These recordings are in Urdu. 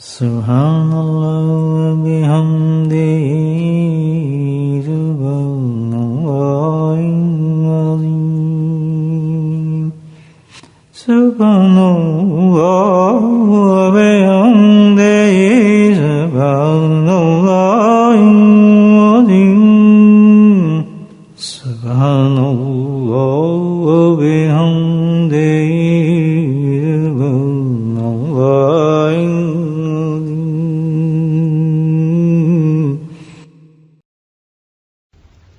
سبحان اللہ وبحمدہ سبحان اللہ العظیم سبحان اللہ وبحمدہ سبحان اللہ العظیم سبحان اللہ وبحمدہ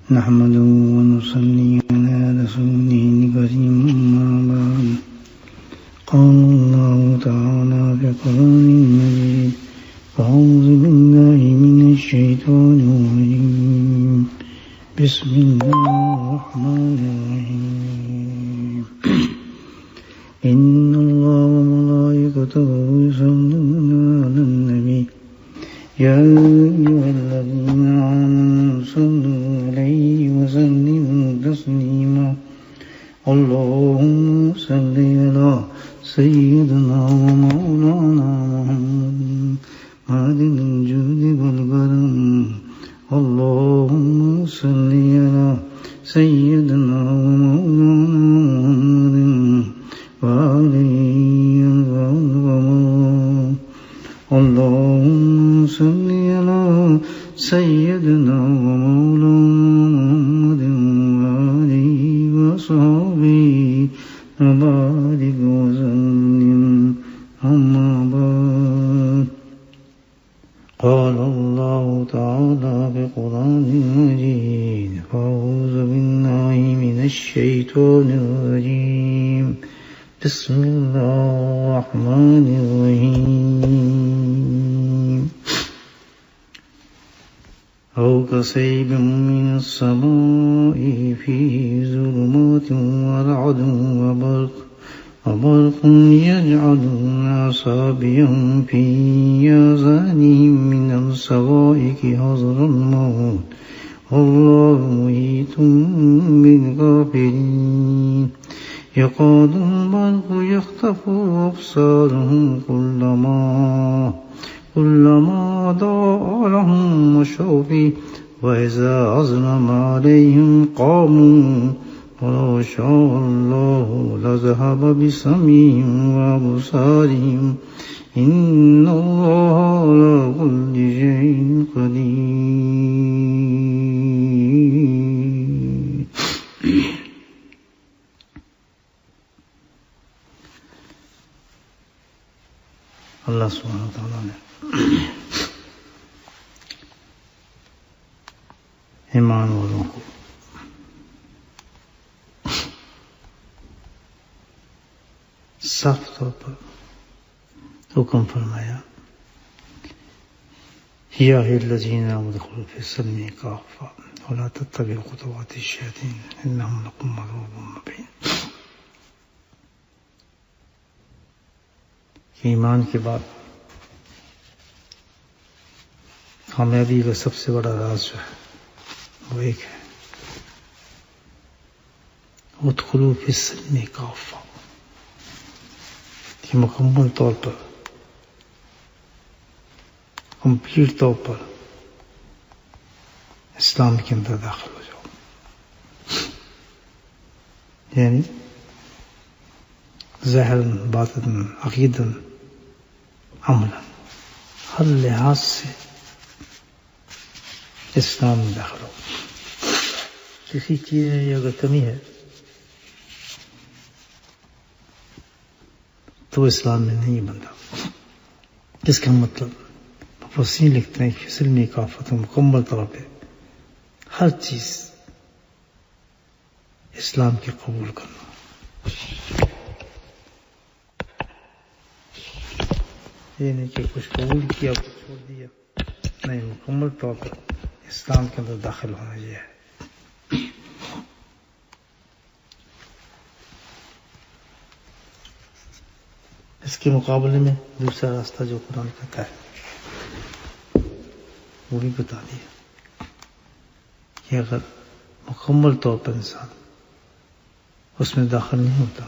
نحمده ونصلي على رسوله الكريم أما بعد قال الله تعالى في القرآن المجيد أعوذ بالله من الشيطان الرجيم بسم الله الرحمن الرحيم إن الله وملائكته يصلون على النبي يا أيها الذين آمنوا صلوا عليه وسلموا تسليما اللهم صل على سيدنا ومولانا محمد معدن الجود والكرم اللهم صل على سيدنا ومولانا محمد وآله اللهم صل على سيدنا ومولانا محمد وآله وصحبه وبارك وسلم أما بعد قال الله تعالى في القرآن المجيد أعوذ بالله من الشيطان الرجيم بسم الله الرحمن الرحيم أو كصيب من السماء فيه ظلمات ورعد وبرق يجعلون أصابعهم في آذانهم من الصواعق حذر الموت والله محيط بالكافرين يكاد البرق يخطف أبصارهم كلما أضاء لهم مشوا فيه وإذا أظلم عليهم قاموا ولو شاء الله لذهب بسمعهم وأبصارهم إن الله على كل شيء قدير. اللہ سبحانہ وتعالیٰ نے ایمان والوں کو صاف طور پر حکم فرمایا یا الذین آمنوا ادخلوا فی السلم کافۃ ولا تتبعوا خطوات الشیاطین انہ لکم عدو مبین. ایمان کے بعد کامیابی کا سب سے بڑا راز جو ہے وہ ایک ہے ادخلوا فی السلم کافۃ، کہ مکمل طور پر کمپلیٹ طور پر اسلام کے اندر داخل ہو جاؤ، یعنی ظاہراً باطناً عقیداً عملاً ہر لحاظ سے اسلام میں داخل ہو. کسی چیز میں اگر کمی ہے تو اسلام میں نہیں بنتا. اس کا مطلب مفسرین لکھتے ہیں کہ فسلم کافۃ مکمل طور پہ ہر چیز اسلام کی قبول کرنا. یہ نہیں کہ کچھ قبول کیا کچھ چھوڑ دیا، نہیں، مکمل طور پر اسلام کے اندر داخل ہونا یہ ہے. اس کے مقابلے میں دوسرا راستہ جو قرآن کہتا ہے وہ بھی بتا دیا کہ اگر مکمل طور پر انسان اس میں داخل نہیں ہوتا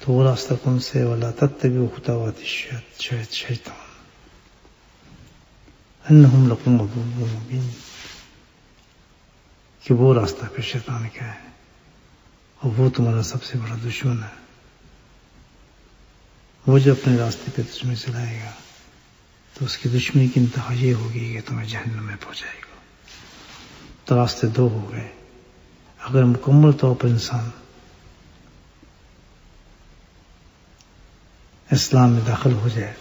تو وہ راستہ کون سے ولا تتبعوا خطوات الشیطان، انہم لکم عدو مبین، کہ وہ راستہ پہ شیطان کا ہے اور وہ تمہارا سب سے بڑا دشمن ہے. وہ جو اپنے راستے پہ دشمنی چلائے گا تو اس کی دشمنی کی انتہا یہ ہوگی کہ تمہیں جہنم میں پہنچائے گا. تو راستے دو ہو گئے. اگر مکمل طور پر انسان اسلام میں داخل ہو جائے،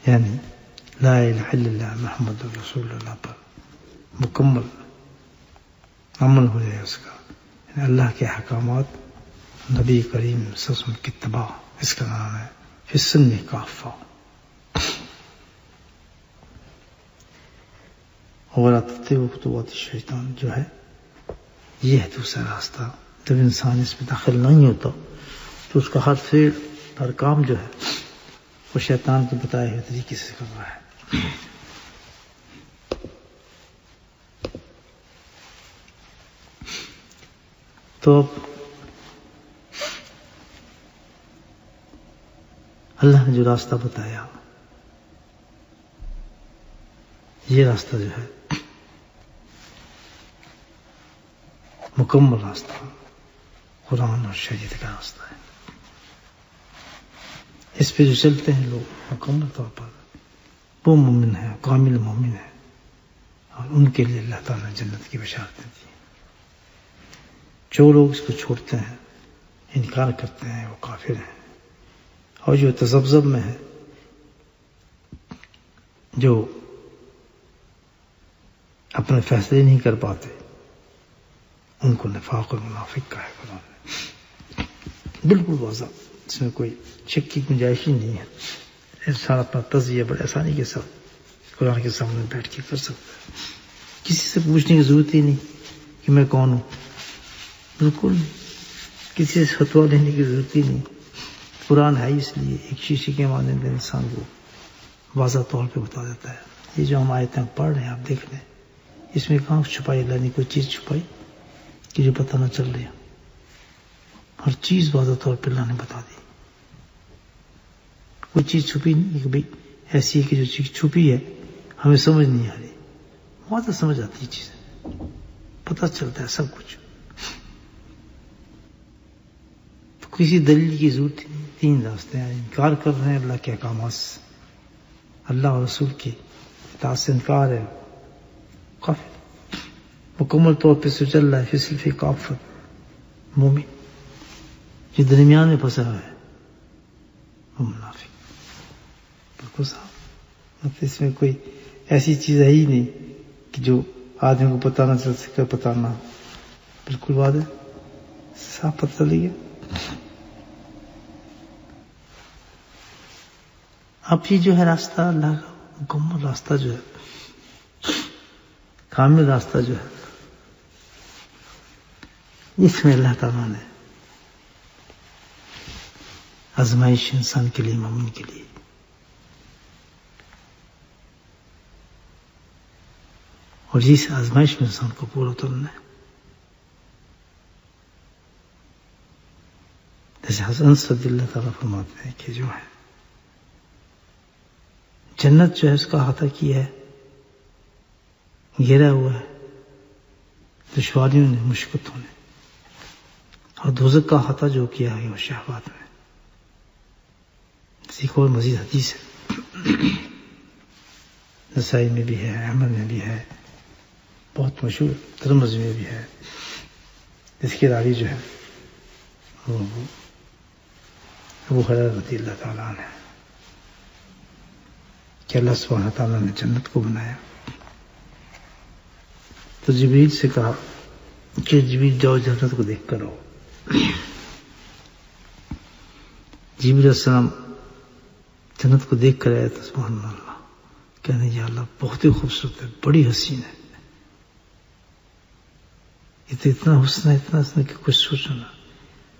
یعنی لا الہ الا اللہ محمد رسول اللہ پر مکمل عمل ہو جائے اس کا، یعنی اللہ کے احکامات، نبی کریم صلی اللہ علیہ وسلم کی اتباع، اس کا نام ہے فی السلم کافہ. اور خطوات شیطان جو ہے یہ ہے دوسرا راستہ. جب انسان اس میں داخل نہیں ہوتا تو اس کا ہر فعل، ہر کام جو ہے وہ شیطان کے بتائے ہوئے طریقے سے کر رہا ہے. تو اب اللہ نے جو راستہ بتایا، یہ راستہ جو ہے مکمل راستہ قرآن اور شریعت کا راستہ ہے. اس پہ جو چلتے ہیں لوگ مکمل طور پر وہ مومن ہیں، کامل مومن ہیں، اور ان کے لیے اللہ تعالیٰ نے جنت کی بشارتیں دی. جو لوگ اس کو چھوڑتے ہیں، انکار کرتے ہیں، وہ کافر ہیں. اور جو تذبذب میں ہے، جو اپنے فیصلے نہیں کر پاتے، ان کو نفاق اور منافق کہا ہے قرآن نے. بالکل واضح، اس میں کوئی شک کی گنجائش ہی نہیں ہے. انسان اپنا تجزیہ بڑی آسانی کے ساتھ قرآن کے سامنے بیٹھ کے کر سکتا ہے. کسی سے پوچھنے کی ضرورت ہی نہیں کہ میں کون ہوں. بالکل کسی سے فتویٰ لینے کی ضرورت ہی نہیں. قرآن ہے اس لیے ایک شیشے کے مانند انسان کو واضح طور پہ بتا دیتا ہے. یہ جو ہم آیتیں پڑھ رہے ہیں آپ دیکھ لیں، اس میں کہاں چھپائی اللہ نے کوئی چیز چھپائی کہ جو پتہ نہ چل رہی. ہر چیز واضح طور پہ اللہ نے بتا دی. کوئی چیز چھپی نہیں کہ بھئی ایسی ہے کہ جو چیز چھپی ہے ہمیں سمجھ نہیں آ رہی. واضح سمجھ آتی ہے چیزیں، پتہ چلتا ہے سب کچھ. تو کسی دلیل کی ضرورت نہیں. تین راستے ہیں. انکار کر رہے ہیں اللہ کے احکامات سے، اللہ اور رسول کی اطاعت سے انکار ہے کافر. مکمل طور پہ سے چل رہا ہے فی کافر مومن. جو درمیان میں پھنسا ہوا ہے وہ منافق. بالکل صاحب، اس میں کوئی ایسی چیز ہے ہی نہیں کہ جو آدمی کو پتہ نہ چل سکے. پتہ نہ، بالکل واضح صاف پتہ چل گیا. اب یہ جو ہے راستہ اللہ کا مکمل راستہ جو ہے، کامل راستہ جو ہے، اس میں اللہ تعالیٰ نے آزمائش انسان کے لیے، مومن کے لیے، اور جس آزمائش میں انسان کو پورا اترنا ہے. جیسے حسن رضی اللہ تعالیٰ فرماتے ہیں کہ جو ہے جنت جو ہے اس کا احاطہ کیا ہے، گھیرا ہوا ہے دشواریوں نے، مشقتوں نے، اور دوزخ کا احاطہ جو کیا ہے وہ شہوات میں. اسی کو مزید حدیث ہے، نسائی میں بھی ہے، احمد میں بھی ہے، بہت مشہور ترمذی میں بھی ہے. اس کے راوی جو ہے وہ ابو ہریرہ رضی اللہ تعالیٰ عنہ ہے کہ اللہ سبحانہ تعالیٰ نے جنت کو بنایا تو جبریل سے کہا کہ جبریل جاؤ جنت کو دیکھ کر آؤ. جبریل علیہ السلام جنت کو دیکھ کر آئے تو سبحان اللہ کہنے یا اللہ بہت ہی خوبصورت ہے، بڑی حسین ہے. یہ تو اتنا حسن ہے، اتنا حسن کہ کچھ سوچو نہ.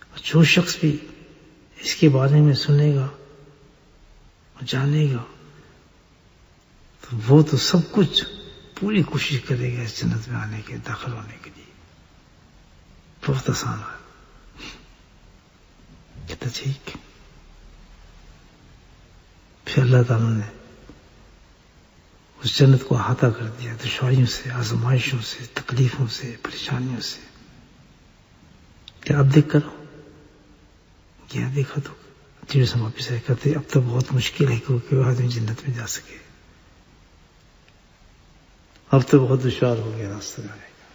اور جو شخص بھی اس کے بارے میں سنے گا اور جانے گا تو وہ تو سب کچھ پوری کوشش کرے گا اس جنت میں آنے کے، داخل ہونے کے لیے. بہت آسان ہے. کہتا ٹھیک. پھر اللہ تعالیٰ نے اس جنت کو احاطہ کر دیا دشواریوں سے، آزمائشوں سے، تکلیفوں سے، پریشانیوں سے. کیا اب دیکھ کر کیا دیکھا تو جیسے سم واپس آئے کرتے اب تو بہت مشکل ہے کہ آدمی جنت میں جا سکے. اب تو بہت دشوار ہو گیا راستہ جانے کا،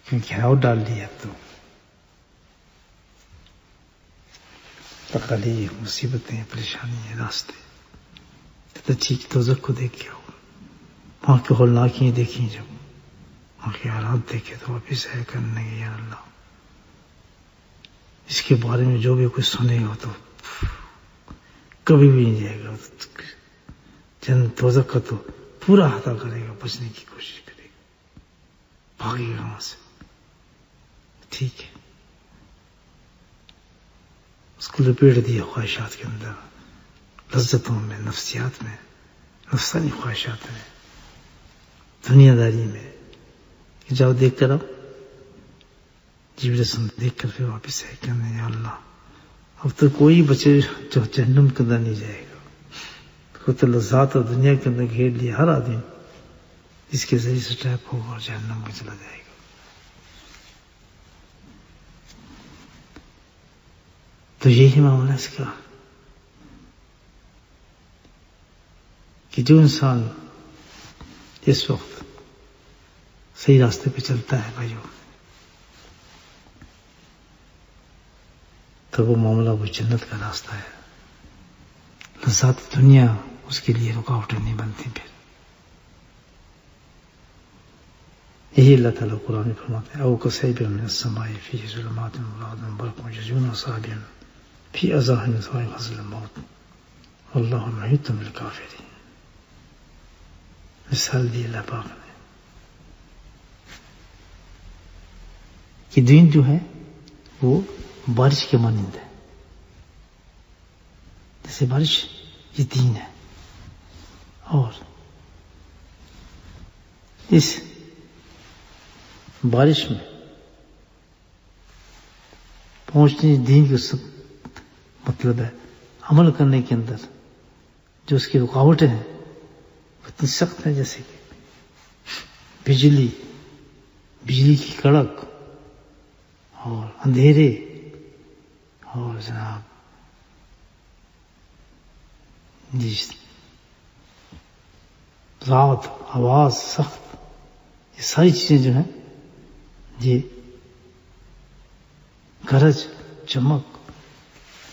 کیونکہ گھیراؤ ڈال دیا. اب تو تکلیف، مصیبتیں، پریشانیاں، راستے. تو ٹھیک دوزخ کو دیکھ کے آؤ، وہاں کی ہولناکیاں دیکھیں، جب وہاں کے حالات دیکھے تو واپس ہے کرنے گے یا اللہ اس کے بارے میں جو بھی کچھ سنے گا تو کبھی بھی نہیں جائے گا. جنت دوزخ کا تو پورا احاطہ کرے گا، بچنے کی کوشش کرے گا، بھاگے گا وہاں سے. ٹھیک ہے، اس کو لپیٹ دیا خواہشات کے اندر، لذتوں میں، نفسیات میں، نفسانی خواہشات میں، دنیا داری میں. کہ جاؤ دیکھ کر آؤ، جیب رسم دیکھ کر پھر واپس ہے کہنے یا اللہ اب تو کوئی بچے جو جہنم کے اندر نہیں جائے گا. تو لذات اور دنیا کے اندر گھیر لیا ہر آدمی اس کے ذریعے سے ٹریپ ہوگا اور جہنم میں چلا جائے گا. تو یہی معاملہ اس کا کہ جو انسان اس وقت صحیح راستے پہ چلتا ہے بھائیو، تو وہ معاملہ وہ جنت کا راستہ ہے. لذات دنیا اس کے لیے رکاوٹیں نہیں بنتی. پھر یہی اللہ تعالیٰ قرآن میں فرماتے ہیں او کصیب من السماء فیہ ظلمات ورعد وبرق یضربون اصابع فی اذانہم صواعق الموت واللہ محیط بالکافرین. مثال دی اللہ پاک نے کہ دین جو ہے وہ بارش کے مانند ہے. جیسے بارش یہ دین ہے، اور اس بارش میں پہنچنے دین کا سب مطلب ہے عمل کرنے کے اندر جو اس کی رکاوٹیں ہیں وہ اتنی سخت ہیں جیسے کہ بجلی کی کڑک اور اندھیرے اور جناب رات، آواز سخت، یہ ساری چیزیں جو ہیں یہ گرج، چمک،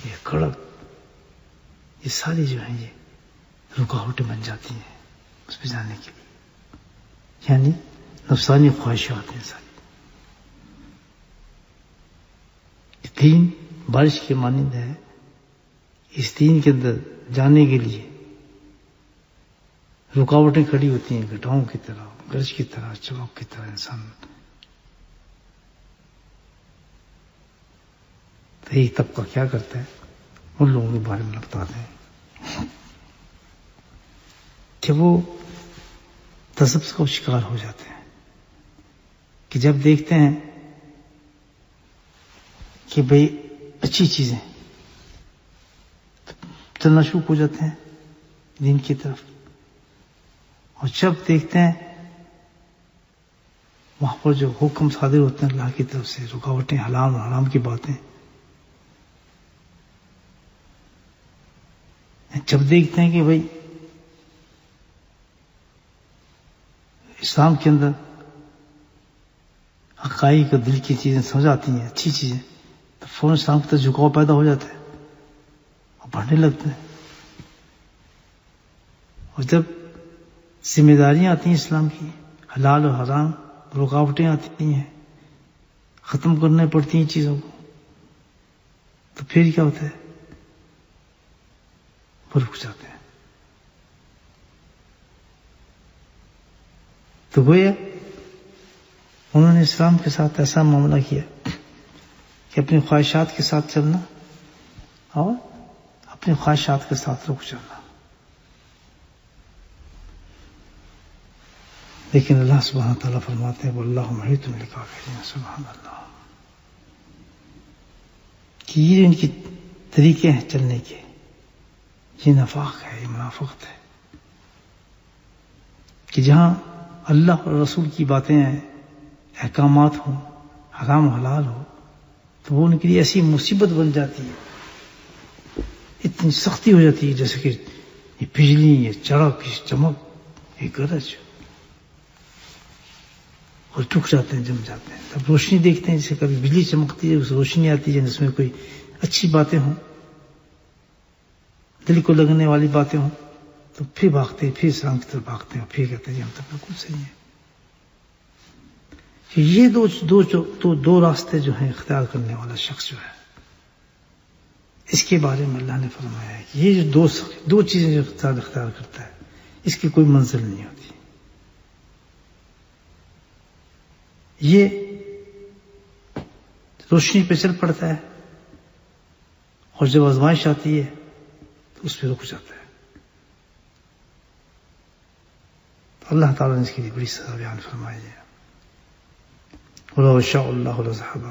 یہ کڑک، یہ ساری جو ہیں یہ رکاوٹیں بن جاتی ہیں اس پہ جانے کے لیے. یعنی نفسانی خواہشات ہیں ساری. دین بارش کے مانند ہے. اس دین کے اندر جانے کے لیے رکاوٹیں کھڑی ہوتی ہیں، گھٹاؤں کی طرح، گرج کی طرح، چمک کی طرح. انسان تو ایک طبقہ کیا کرتا ہے ان لوگوں کے بارے میں بتاتے ہیں کہ وہ تذبذب کا شکار ہو جاتے ہیں کہ جب دیکھتے ہیں کہ بھئی اچھی چیزیں چلنا شروع ہو جاتے ہیں دین کی طرف، اور جب دیکھتے ہیں وہاں پر جو حکم صادر ہوتے ہیں اللہ کی طرف سے، رکاوٹیں، حلال اور حرام کی باتیں، جب دیکھتے ہیں کہ بھئی اسلام کے اندر حقائق اور دل کی چیزیں سمجھ آتی ہیں، اچھی چیزیں، تو فوراً اسلام کی طرف جھکاؤ پیدا ہو جاتا ہے اور بڑھنے لگتے ہیں. اور جب ذمہ داریاں آتی ہیں اسلام کی، حلال اور حرام، رکاوٹیں آتی ہیں، ختم کرنے پڑتی ہیں چیزوں کو، تو پھر کیا ہوتا ہے؟ وہ رک جاتے ہیں. تو گویا انہوں نے اسلام کے ساتھ ایسا معاملہ کیا کہ اپنی خواہشات کے ساتھ چلنا اور اپنی خواہشات کے ساتھ رک جانا. لیکن اللہ سبحانہ تعالیٰ فرماتے ہیں واللہ محیط بالکافرین. سبحان اللہ. کہ یہ ان کی طریقے ہیں چلنے کے، یہ نفاق ہے، یہ منافقت ہے. کہ جہاں اللہ اور رسول کی باتیں ہیں، احکامات ہوں، حرام حلال ہو، تو وہ ان کے لیے ایسی مصیبت بن جاتی ہے، اتنی سختی ہو جاتی ہے جیسے کہ یہ بجلی، یہ چڑک، یہ چمک، یہ گرج، اور ٹوٹ جاتے ہیں، جم جاتے ہیں۔ تب روشنی دیکھتے ہیں، جیسے کبھی بجلی چمکتی ہے، اس روشنی آتی ہے جس میں کوئی اچھی باتیں ہوں، دل کو لگنے والی باتیں ہوں، تو پھر بھاگتے، پھر اسلام کی طرف بھاگتے ہیں، پھر کہتے ہیں ہم تو بالکل صحیح ہیں۔ یہ دو راستے جو ہیں اختیار کرنے والا شخص جو ہے، اس کے بارے میں اللہ نے فرمایا ہے کہ یہ جو دو چیزیں جو اختیار کرتا ہے، اس کی کوئی منزل نہیں ہوتی۔ یہ روشنی پہ چل پڑتا ہے، اور جب آزمائش آتی ہے تو اس پہ رک جاتا ہے۔ تو اللہ تعالیٰ نے اس کے لیے بڑی سزا بیان فرمائی ہے۔ وَلَوْ شَاءَ اللَّهُ لَذَهَبَ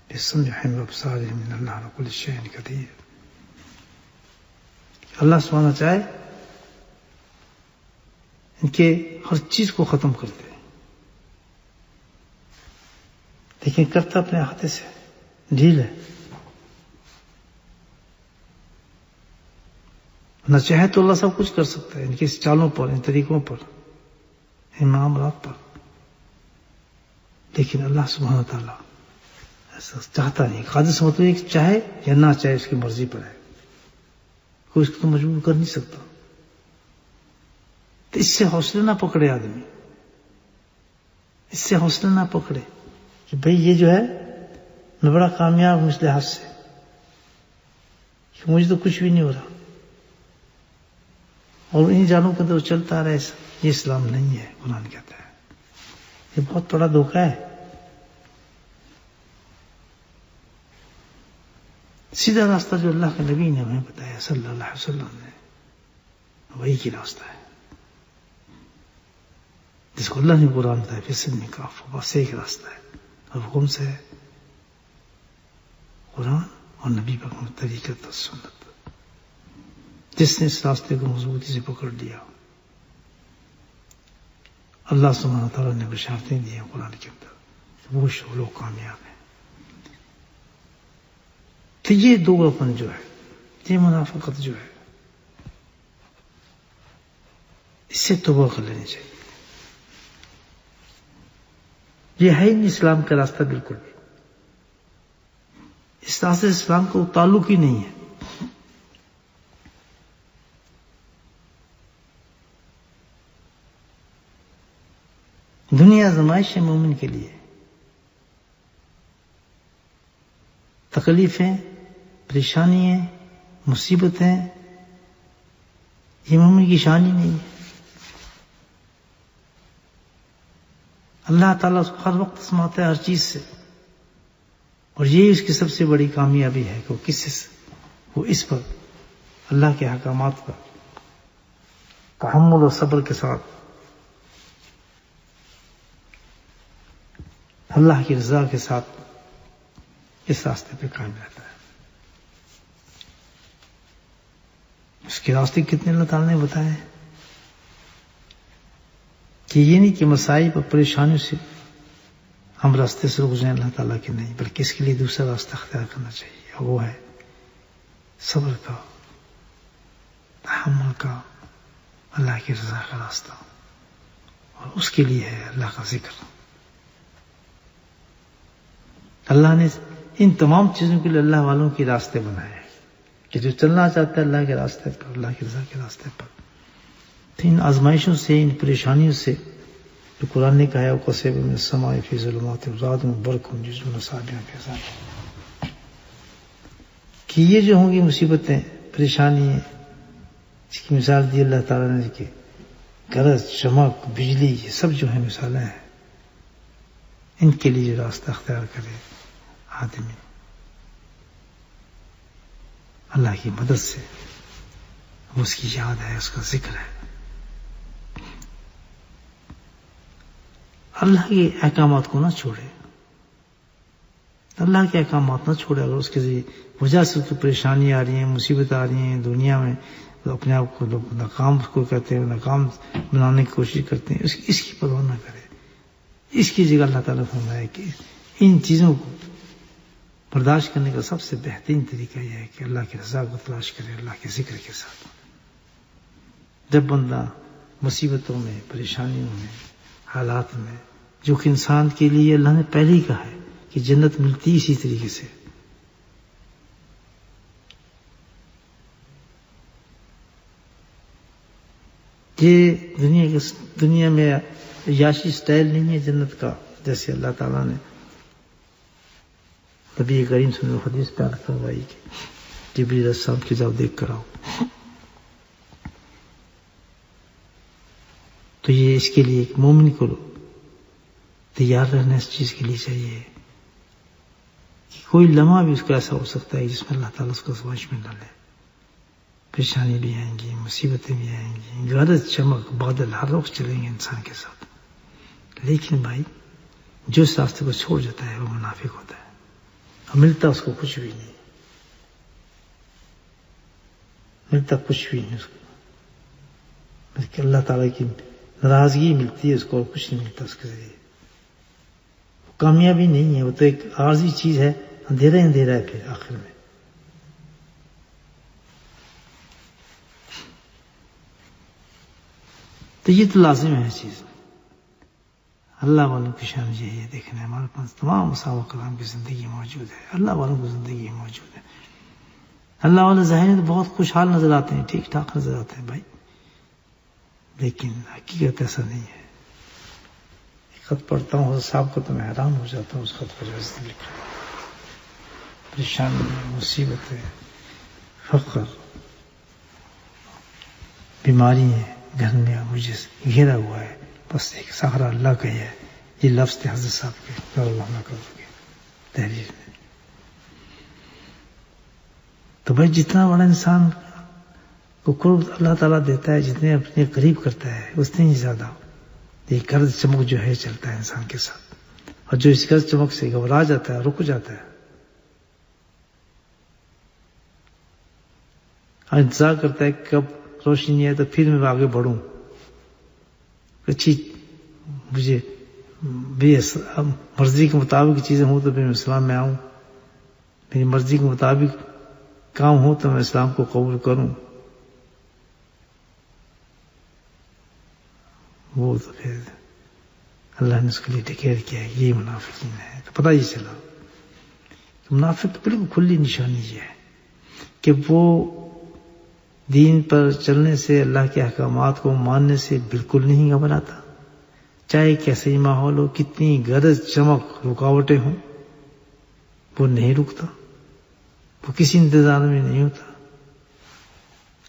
بِسَمْعِهِمْ وَأَبْصَارِهِمْ إِنَّ اللَّهَ عَلَىٰ كُلِّ شَيْءٍ قَدِيرٌ۔ اللہ سبحانہ چاہے ان کے ہر چیز کو ختم کر دے، لیکن کرتا اپنے ہاتھ سے، ڈھیل ہے۔ نہ چاہے تو اللہ سب کچھ کر سکتا ہے، ان کے چالوں پر، ان طریقوں پر، ان معاملات پر، لیکن اللہ سبحانہ تعالیٰ ایسا چاہتا نہیں۔ قادر سے مطلب کہ چاہے یا نہ چاہے اس کی مرضی پر ہے، کوئی اس کو مجبور کر نہیں سکتا۔ تو اس سے حوصلے نہ پکڑے آدمی، اس سے حوصلے نہ پکڑے کہ بھئی یہ جو ہے میں بڑا کامیاب ہوں اس لحاظ سے کہ مجھے تو کچھ بھی نہیں ہو رہا، اور انہیں جانوں کے اندر چلتا رہے، یہ اسلام نہیں ہے۔ قرآن کہتا ہے یہ بہت بڑا دھوکہ ہے۔ سیدھا راستہ جو اللہ کے نبی نے ہمیں بتایا صلی اللہ علیہ وسلم نے، وہی کی راستہ ہے جس کو اللہ نے قرآن بتایا، پھر سے نکاف، بس ایک راستہ ہے، اور حکم سے ہے قرآن اور نبی پر طریقت اور سنت۔ جس نے اس راستے کو مضبوطی سے پکڑ لیا، اللہ سبحانہ تعالیٰ نے بشارتیں دی ہیں قرآن کے اندر، وہ لوگ کامیاب ہیں۔ تو یہ دوگاپن جو ہے، یہ منافقت جو ہے، اس سے توبہ کر لینی چاہیے۔ یہ ہے نہیں اسلام کا راستہ، بالکل بھی اس راستے سے اسلام کو تعلق ہی نہیں ہے۔ دنیا آزمائش ہے مومن کے لیے، تکلیفیں، پریشانیاں، مصیبتیں، یہ مومن کی شان ہی نہیں ہے۔ اللہ تعالیٰ اس کو ہر وقت سماتا ہے ہر چیز سے، اور یہی اس کی سب سے بڑی کامیابی ہے کہ وہ اس پر، اللہ کے احکامات پر تحمل اور صبر کے ساتھ اللہ کی رضا کے ساتھ اس راستے پہ قائم رہتا ہے۔ اس کے راستے کتنے اللہ تعالیٰ نے بتائے کہ یہ نہیں کہ مصائب اور پریشانیوں سے ہم راستے سے رک جائیں، اللہ تعالیٰ کے نہیں، بلکہ اس کے لیے دوسرا راستہ اختیار کرنا چاہیے، اور وہ ہے صبر کا، تحمل کا، اللہ کی رضا کا راستہ، اور اس کے لیے ہے اللہ کا ذکر۔ اللہ نے ان تمام چیزوں کے لیے اللہ والوں کے راستے بنائے ہیں کہ جو چلنا چاہتا ہے اللہ کے راستے پر، اللہ کی رضا کے راستے پر، تو ان آزمائشوں سے، ان پریشانیوں سے جو قرآن نے کہا ہے وَقَصِبَ مِنَ السَّمَاءِ فِي ظُلُمَاتٍ رَعْدٌ وَبَرْقٌ يَخْرُجُونَ مِنْ أَصْحَابِ کہ یہ جو ہوں گی مصیبتیں، پریشانیاں، اس کی مثال دی اللہ تعالیٰ نے کہ گرج، چمک، بجلی، یہ سب جو ہیں مثالیں ہیں، ان کے لیے جو راستہ اختیار کرے آدمی اللہ کی مدد سے، وہ اس کی یاد ہے، اس کا ذکر ہے، اللہ کے احکامات کو نہ چھوڑے، اللہ کے احکامات نہ چھوڑے، اگر اس کے ذریعے وجہ سے تو پریشانی آ رہی ہیں، مصیبت آ رہی ہیں دنیا میں، تو اپنے آپ کو لوگ ناکام کو کہتے ہیں، ناکام بنانے کی کوشش کرتے ہیں. اس کی پرواہ نہ کرے. اس کی جگہ اللہ تعالیٰ فرمایا کہ ان چیزوں کو برداشت کرنے کا سب سے بہترین طریقہ یہ ہے کہ اللہ کی رضا کو تلاش کرے اللہ کے ذکر کے ساتھ. جب بندہ مصیبتوں میں، پریشانیوں میں، حالات میں، جو کہ انسان کے لیے اللہ نے پہلے ہی کہا ہے کہ جنت ملتی اسی طریقے سے. یہ دنیا میں عیاشی سٹائل نہیں ہے جنت کا، جیسے اللہ تعالیٰ نے نبی کریم صلی اللہ علیہ وسلم حدیث پیار کروائی کہ جبریل علیہ السلام کی جاؤ دیکھ کر آؤ. تو یہ اس کے لیے ایک مومن کو تیار رہنا اس چیز کے لیے چاہیے کہ کوئی لمحہ بھی اس کا ایسا ہو سکتا ہے جس میں اللہ تعالیٰ اس کو سمجھ میں نہ لے. پریشانی بھی آئیں گی، مصیبتیں بھی آئیں گی، گرج چمک بادل ہر وقت چلیں گے انسان کے ساتھ. لیکن بھائی جو اس راستے کو چھوڑ جاتا ہے وہ منافق ہوتا ہے اور ملتا اس کو کچھ بھی نہیں، ملتا کچھ بھی نہیں اس کو، بلکہ اللہ تعالیٰ کی ناراضگی ملتی ہے اس کو اور کچھ نہیں ملتا اس کے ذریعے. کامیابی نہیں ہے، وہ تو ایک عارضی چیز ہے، اندھیرا ہی اندھیرا ہے پھر آخر میں. تو یہ تو لازم ہے چیز. اللہ والوں کی شان یہ ہے، دیکھنا ہمارے پاس تمام صحابہ کرام کی زندگی موجود ہے، اللہ والوں کی زندگی موجود ہے. اللہ والے ظاہر تو بہت خوشحال نظر آتے ہیں، ٹھیک ٹھاک نظر آتے ہیں بھائی، لیکن حقیقت ایسا نہیں ہے. خط پڑھتا ہوں صاحب کو تو میں حیران ہو جاتا ہوں. اس خط پر جو لکھا پریشانی، مصیبت ہے، فقر، بیماری ہے، گھر میں مجھے گھیرا ہوا ہے، بس ایک سہارا اللہ کا ہی ہے. یہ لفظ تھے حضرت صاحب کے اللہ نہ کرو گے تحریر میں. تو بھائی جتنا بڑا انسان کو قرب اللہ تعالیٰ دیتا ہے، جتنے اپنے قریب کرتا ہے اتنے ہی زیادہ یہ گرد چمک جو ہے چلتا ہے انسان کے ساتھ. اور جو اس گرد چمک سے گھبرا جاتا ہے، رک جاتا ہے اور انتظار کرتا ہے کب روشنی ہے تو پھر میں آگے بڑھوں، اچھی مجھے بھی مرضی کے مطابق چیزیں ہوں تو پھر میں اسلام میں آؤں، میری مرضی کے مطابق کام ہوں تو میں اسلام کو قبول کروں. وہ تو پھر اللہ نے اس کے لیے ڈکلیئر کیا ہے یہ منافقین ہے. تو پتہ یہ چلا منافق بالکل کھلی نشانی یہ ہے کہ وہ دین پر چلنے سے، اللہ کے احکامات کو ماننے سے بالکل نہیں گھبراتا. چاہے کیسے ہی ماحول ہو، کتنی گرج چمک رکاوٹیں ہوں، وہ نہیں رکتا، وہ کسی انتظار میں نہیں ہوتا.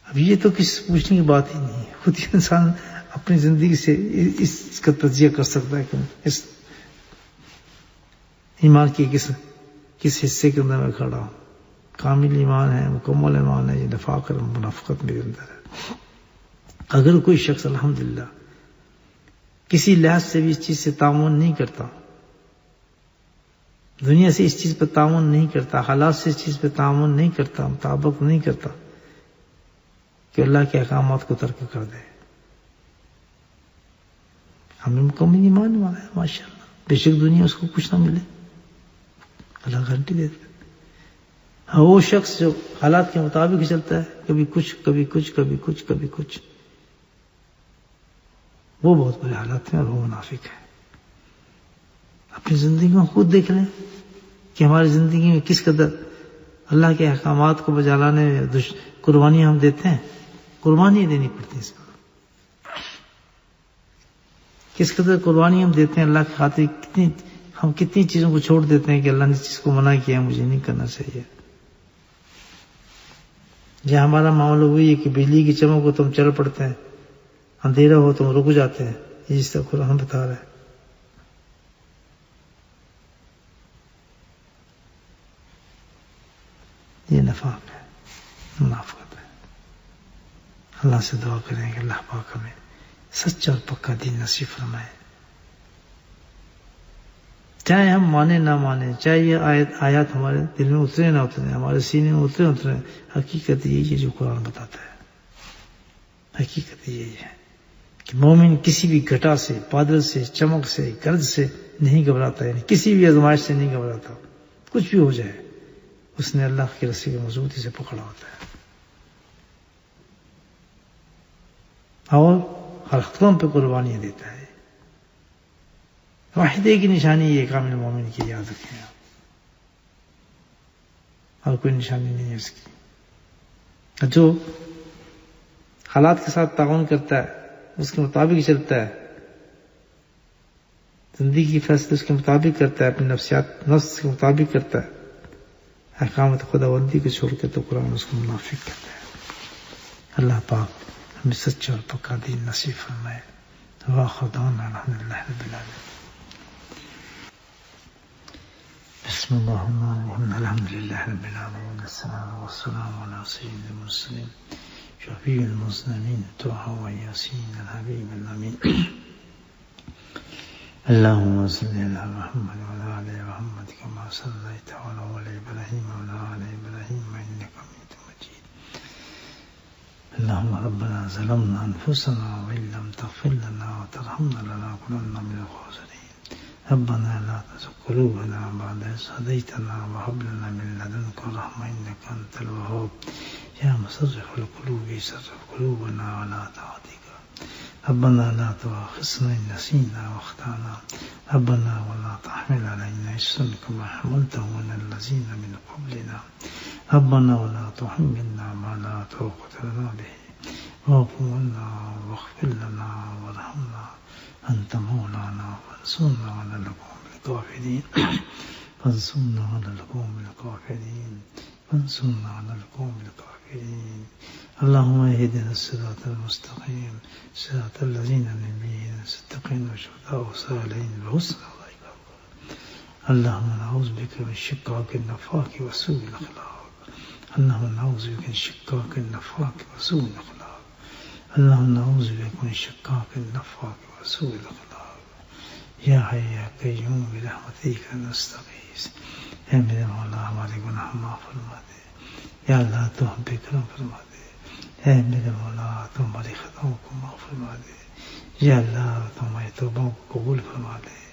اب یہ تو کسی پوچھنے کی بات ہی نہیں ہے، خود انسان اپنی زندگی سے اس کا تجزیہ کر سکتا ہے کہ اس ایمان کی کس حصے کے اندر میں کھڑا ہوں. کامل ایمان ہے، مکمل ایمان ہے، یہ نفاق اور منافقت میرے اندر ہے. اگر کوئی شخص الحمدللہ کسی لحاظ سے بھی اس چیز سے تعاون نہیں کرتا، دنیا سے اس چیز پہ تعاون نہیں کرتا، حالات سے اس چیز پہ تعاون نہیں کرتا، مطابق نہیں کرتا کہ اللہ کے احکامات کو ترک کر دے، ہمیں مکمل ایمان والا ہے ماشاءاللہ. بے شک دنیا اس کو کچھ نہ ملے، اللہ گارنٹی دیتا ہے. وہ شخص جو حالات کے مطابق چلتا ہے، کبھی کچھ کبھی کچھ کبھی کچھ کبھی کچھ، وہ بہت بڑے حالات ہیں اور وہ منافق ہے. اپنی زندگی میں خود دیکھ لیں کہ ہماری زندگی میں کس قدر اللہ کے احکامات کو بجا لانے میں قربانیاں ہم دیتے ہیں. قربانیاں دینی پڑتی ہیں اس پر، کس قدر قربانی ہم دیتے ہیں اللہ کی خاطر. ہم کتنی چیزوں کو چھوڑ دیتے ہیں کہ اللہ نے چیز کو منع کیا مجھے نہیں کرنا چاہیے. یہ ہمارا معاملہ وہی ہے کہ بجلی کی چمک ہو تو ہم چل پڑتے ہیں، اندھیرا ہو تو ہم رک جاتے ہیں. یہ جس طرح قرآن بتا رہا ہے. یہ نفاق ہے، منافقت ہے. اللہ سے دعا کریں کہ اللہ پاک ہمیں سچا اور پکا دین نصیب فرمائے. چاہے ہم مانے نہ مانے، چاہے یہ آیات ہمارے دل میں اترے نہ اترے، ہمارے سینے میں اترے اترے، حقیقت یہی ہے جو قرآن بتاتا ہے۔ حقیقت یہی ہے کہ مومن کسی بھی گھٹا سے، بادل سے، چمک سے، گرج سے نہیں گھبراتا، یعنی کسی بھی آزمائش سے نہیں گھبراتا، کچھ بھی ہو جائے اس نے اللہ کی رسی کو مضبوطی سے پکڑا ہوتا ہے اور ہر خطروں پہ قربانیاں دیتا ہے۔ واحد ایک نشانی یہ کامل مومن کی، یاد رکھیں آپ، اور کوئی نشانی نہیں ہے اس کی۔ جو حالات کے ساتھ تعاون کرتا ہے، اس کے مطابق چلتا ہے، زندگی کی فیصلے اس کے مطابق کرتا ہے، اپنے نفس کے مطابق کرتا ہے، احکامات خداوندی کو چھوڑ کے تو قرآن اس کو منافق کرتا ہے۔ اللہ پاک ہمیں سچا اور پکا دین نصیب فرمائے۔ وآخر دعوانا الحمدللہ رب العالمین۔ بسم اللہ الرحمن الرحیم، الحمدللہ رب العالمین، الصلاۃ والسلام علی سید المرسلین شفیع المذنبین طه و یاسین الحبیب الامین۔ اللهم صل على محمد وعلى آل محمد كما صليت على آل إبراهيم وعلى آل إبراهيم إنك حميد مجيد۔ اللهم ربنا ظلمنا أنفسنا وإن لم تغفر لنا وترحمنا لنكونن من الخاسرين۔ ربنا لا تزغ قلوبنا بعد إذ هديتنا وهب لنا من لدنك رحمة إنك أنت الوهاب۔ يا مصرف القلوب صرف قلوبنا على طاعتك۔ ربنا لا تؤاخذنا إن نسينا وأخطأنا، ربنا ولا تحمل علينا إصرا كما حملته على الذين من قبلنا، ربنا ولا تحملنا ما لا طاقة لنا به، واعف عنا واغفر لنا وارحمنا، أنت مولانا فانصرنا على القوم الكافرين، فانصرنا على القوم الكافرين، فانصرنا على القوم الكافرين۔ اللهم اهدنا الصراط المستقيم، صراط الذين أنعمت صدقين وشهداء وصالحين وحسن أولئك رفيقا۔ اللهم نعوذ بك من شقاق النفاق وسوء الأخلاق، اللهم نعوذ بك من شقاق النفاق وسوء الأخلاق، اللهم نعوذ بك من شقاق النفاق وسوء الأخلاق۔ یا حی یا قیوم برحمتک نستغیث۔ اے میرے مولا ہمارے گناہ معاف فرما دے، یا اللہ تو ہم پہ کرم فرما دے، اے میرے مولا تو ہماری خطاؤں کو معاف فرما دے، یا اللہ تو ہماری توبوں کو قبول فرما دے،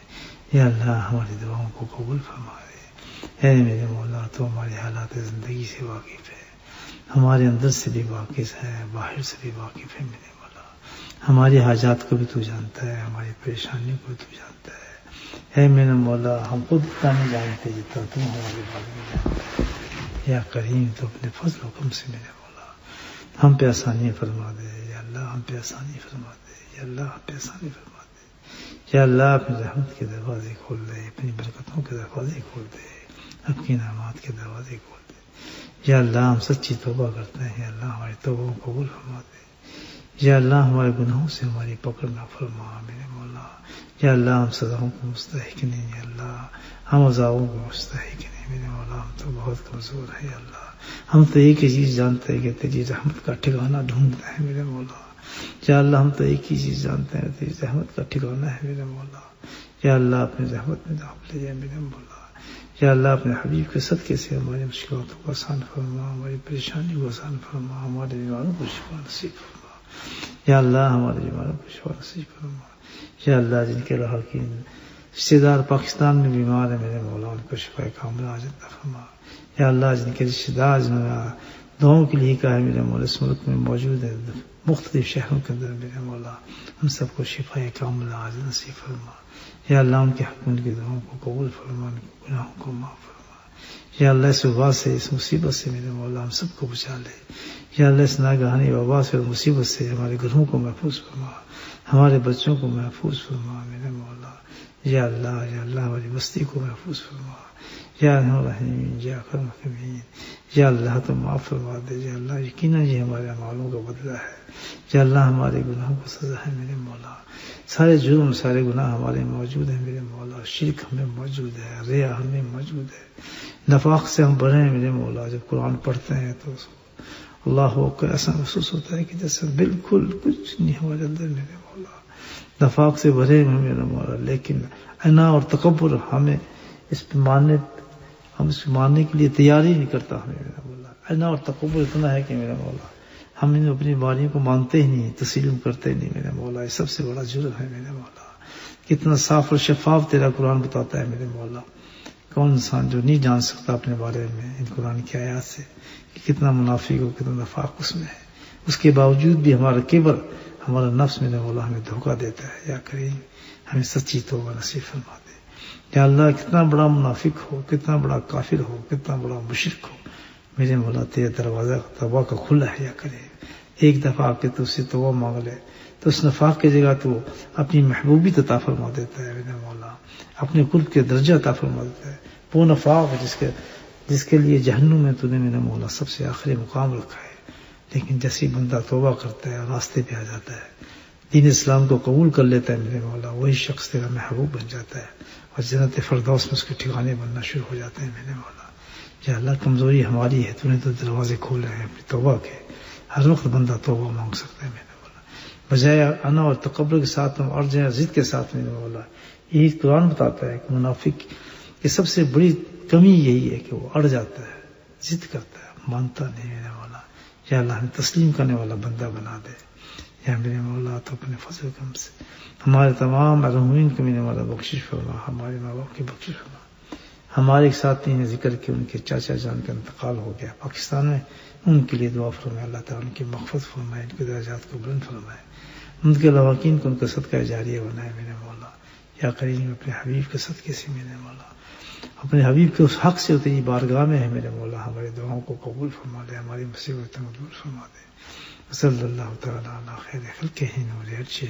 یا اللہ ہماری دعاؤں کو قبول فرما دے۔ اے میرے مولا تو ہماری حالات زندگی سے واقف ہے، ہمارے اندر سے بھی واقف ہے، باہر سے بھی واقف ہے۔ میرے مولا ہماری حاجات کو بھی تو جانتا ہے، ہماری پریشانی کو بھی تو جانتا ہے۔ اے میرے مولا ہم خود اتنا نہیں جانتے جتنا تو ہمارے بارے میں جانتا ہے۔ یا کریم تو اپنے فضل و کرم سے میرے مولا ہم پہ آسانی فرما دے، یا اللہ ہم پہ آسانی فرما دے، یا اللہ ہم پہ آسانی فرما دے، یا اللہ اپنی رحمت کے دروازے کھول دے، اپنی برکتوں کے دروازے کھول دے، اپنی نعمات کے دروازے کھول دے۔ یا اللہ ہم سچی توبہ کرتے ہیں، یا اللہ ہماری توبہ کو قبول فرما دے، یا اللہ ہمارے گناہوں سے ہماری پکڑ نہ فرما میرے مولا۔ یا اللہ ہم سزاؤں کو مستحق نہیں، یا اللہ ہم عذابوں کو مستحق نہیں میرے مولا، ہم تو بہت کمزور ہے۔ یا اللہ ہم تو ایک ہی چیز جانتے ہیں کہ تیری رحمت کا ٹھکانہ ڈھونڈنا ہے میرے مولا۔ یا اللہ ہم تو ایک ہی چیز جانتے ہیں تیری رحمت کا ٹھکانہ ہے میرے مولا۔ یا اللہ اپنی رحمت میں داخل لے جائے میرے مولا۔ یا اللہ اپنے حبیب کے صدقے سے ہماری مشکلاتوں کو آسان فرما، ہماری پریشانی کو آسان فرما، ہمارے بیماروں کو شفا نصیب فرما۔ یا اللہ ہمارے بیماروں کو شفا نصیب فرما۔ یا اللہ جن کے لاحقین رشتے دار پاکستان میں بیمار ہیں میرے مولا ان کو شفا کاملہ عاجل عطا فرما۔ یا اللہ جن کے رشتے دار جنہوں نے دعاؤں کے لیے کہا ہے میرے مولا اس ملک میں موجود ہے مختلف شہروں کے اندر میرے مولا ہم سب کو شفا کاملہ عاجل نصیب فرما۔ یا اللہ ان کے حق ان کی دعاؤں کو قبول فرما، ان کے گناہوں کو معاف فرما۔ یا اللہ اس وبا سے اس مصیبت سے میرے مولا ہم سب کو بچا لے۔ یا اللہ اس ناگہانی وبا سے اور مصیبت سے ہمارے گھروں کو محفوظ فرما، ہمارے بچوں کو محفوظ فرما میرے مولا۔ یا اللہ ہماری بستی کو محفوظ فرما۔ یا رحیم یا اکرم الراحمین، یا اللہ تو معاف فرما دے۔ یا اللہ یقیناً یہ ہمارے اعمالوں کا بدلہ ہے۔ یا اللہ ہمارے گناہوں کو سزا ہے میرے مولا۔ سارے جرم سارے گناہ ہمارے موجود ہیں میرے مولا، شرک ہمیں موجود ہے، ریا ہمیں موجود ہے، نفاق سے ہم بھرے ہیں میرے مولا۔ جب قرآن پڑھتے ہیں تو اللہ کو ایسا محسوس ہوتا ہے کہ جیسے بالکل کچھ نہیں ہمارے اندر میرے مولا، نفاق سے بھرے ہیں میرے مولا، لیکن انا اور تکبر ہمیں اس پہ ماننے کے لیے تیاری نہیں کرتا ہمیں میرا مولا. انا اور تکبر اتنا ہے کہ میرا مولا ہم ان اپنی باریوں کو مانتے ہی نہیں، تسلیم کرتے نہیں میرے مولا. یہ سب سے بڑا جرم ہے میرے مولا. کتنا صاف اور شفاف تیرا قرآن بتاتا ہے میرے مولا. کون انسان جو نہیں جان سکتا اپنے بارے میں ان قرآن کی آیات سے کہ کتنا منافق ہو، کتنا نفاق اس میں ہے. اس کے باوجود بھی ہمارا کبر، ہمارا نفس میرے مولا ہمیں دھوکہ دیتا ہے. یا کریم ہمیں سچی توبہ نصیب فرما دے. یا اللہ کتنا بڑا منافق ہو، کتنا بڑا کافر ہو، کتنا بڑا مشرک ہو، میرے مولا تیرے دروازہ توبہ کا کھلا ہے. یا کریم ایک دفعہ آ کے تو اس سے توبہ مانگ لے تو اس نفاق کی جگہ تو اپنی محبوبیت عطا فرما دیتا ہے میرے مولا. اپنے قرب کے درجہ عطا فرما دیتا ہے. وہ نفاق جس کے لیے جہنم میں تو نے میرے مولا سب سے آخری مقام رکھا ہے. لیکن جیسے بندہ توبہ کرتا ہے راستے پہ آ جاتا ہے، دین اسلام کو قبول کر لیتا ہے میرے مولا، وہی شخص تیرا محبوب بن جاتا ہے اور جنت فردوس میں اس کے ٹھکانے بننا شروع ہو جاتے ہیں میرے مولا. یا اللہ کمزوری ہماری ہے، تو نے تو دروازے کھولے ہیں اپنی توبہ کے. ہر وقت بندہ توبہ مانگ سکتا ہے میرے مولا، بجائے انا اور تکبر کے ساتھ اور ضد کے ساتھ میرے مولا. یہی قرآن بتاتا ہے کہ منافق کی سب سے بڑی کمی یہی ہے کہ وہ اڑ جاتا ہے، ضد کرتا ہے، مانتا نہیں میرے مولا. یا اللہ ہمیں تسلیم کرنے والا بندہ بنا دے. یا میرے مولا تو اپنے فضل کرم سے ہمارے تمام مرحومین کو میرے مولا بخشش فرما، ہمارے ماں باپ کی بخشش فرما. ہمارے ایک ساتھی نے ذکر کہ ان کے چاچا جان کا انتقال ہو گیا پاکستان میں، ان کے لیے دعا فرمائے. اللہ تعالیٰ ان کی مغفرت فرمائے، ان کے درجات کو بلند فرمائے، ان کے لواقین کو ان کا صدقہ جاریہ بنائے میرے مولا. یا کریم اپنے حبیب کے صدقے سے میرے مولا، اپنے حبیب کے اس حق سے تیری بارگاہ میں ہے میرے مولا، ہماری دعاؤں کو قبول فرما دے، ہماری مصیبتوں کو دور فرما دے. صلی اللہ تعالیٰ علی خیر خلقہ نور عرشہ.